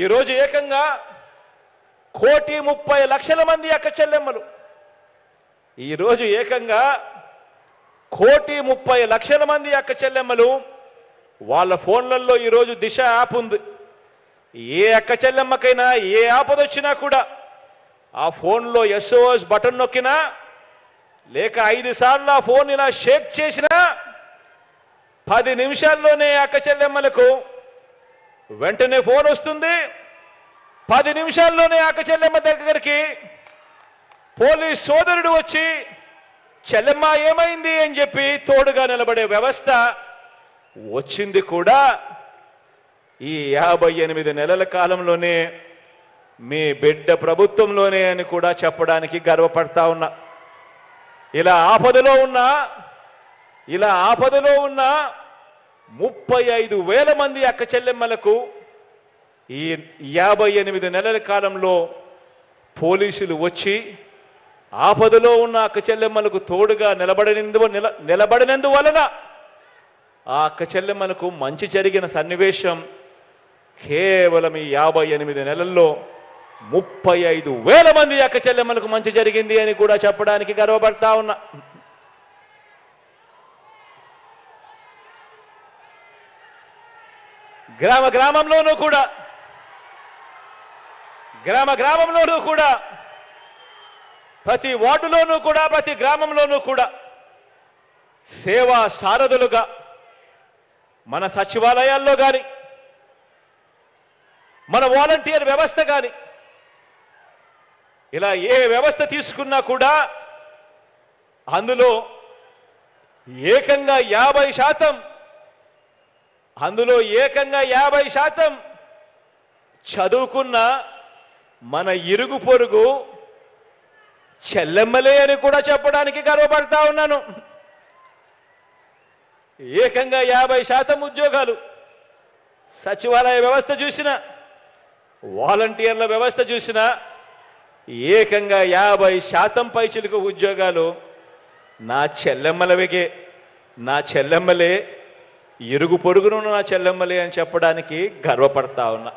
ఈరోజు ఏకంగా 1,30,00,000 మంది అక్క చెల్లెమ్మలు, ఈరోజు ఏకంగా 1,30,00,000 మంది అక్క చెల్లెమ్మలు వాళ్ళ ఫోన్లలో ఈరోజు దిశ యాప్ ఉంది. ఏ అక్క చెల్లెమ్మకైనా ఏ ఆపదొచ్చినా కూడా ఆ ఫోన్లో SOS బటన్ నొక్కినా లేక 5 సార్లు ఆ ఫోన్ ఇలా షేక్ చేసినా 10 నిమిషాల్లోనే అక్క చెల్లెమ్మలకు వెంటనే ఫోన్ వస్తుంది. 10 నిమిషాల్లోనే అక్క చెల్లెమ్మ దగ్గరికి పోలీస్ సోదరుడు వచ్చి చెల్లెమ్మ ఏమైంది అని చెప్పి తోడుగా నిలబడే వ్యవస్థ వచ్చింది కూడా ఈ 58 నెలల కాలంలోనే, మీ బిడ్డ ప్రభుత్వంలోనే అని కూడా చెప్పడానికి గర్వపడతా ఉన్నా. ఇలా ఆపదలో ఉన్న 35,000 మంది అక్క చెల్లెమ్మలకు ఈ 58 నెలల కాలంలో పోలీసులు వచ్చి ఆపదలో ఉన్న అక్క చెల్లెమ్మలకు తోడుగా నిలబడినందువలన ఆ అక్క చెల్లెమ్మలకు మంచి జరిగిన సన్నివేశం కేవలం ఈ 58 నెలల్లో 35,000 మంది అక్క చెల్లెమ్మలకు మంచి జరిగింది అని కూడా చెప్పడానికి గర్వపడతా ఉన్నా. గ్రామ గ్రామంలోనూ కూడా ప్రతి వార్డులోనూ కూడా ప్రతి గ్రామంలోనూ కూడా సేవా సారథులుగా మన సచివాలయాల్లో కానీ మన వాలంటీర్ వ్యవస్థ కానీ ఇలా ఏ వ్యవస్థ తీసుకున్నా కూడా అందులో ఏకంగా 50% చదువుకున్న మన ఇరుగు పొరుగు చెల్లెమ్మలే అని కూడా చెప్పడానికి గర్వపడతా ఉన్నాను. ఏకంగా 50% ఉద్యోగాలు సచివాలయ వ్యవస్థ చూసినా వాలంటీర్ల వ్యవస్థ చూసినా ఏకంగా 50% పైచిలకు ఉద్యోగాలు నా చెల్లెమ్మలే, ఇరుగు పొరుగును నా చెల్లెమ్మలే అని చెప్పడానికి గర్వపడతా ఉన్నా.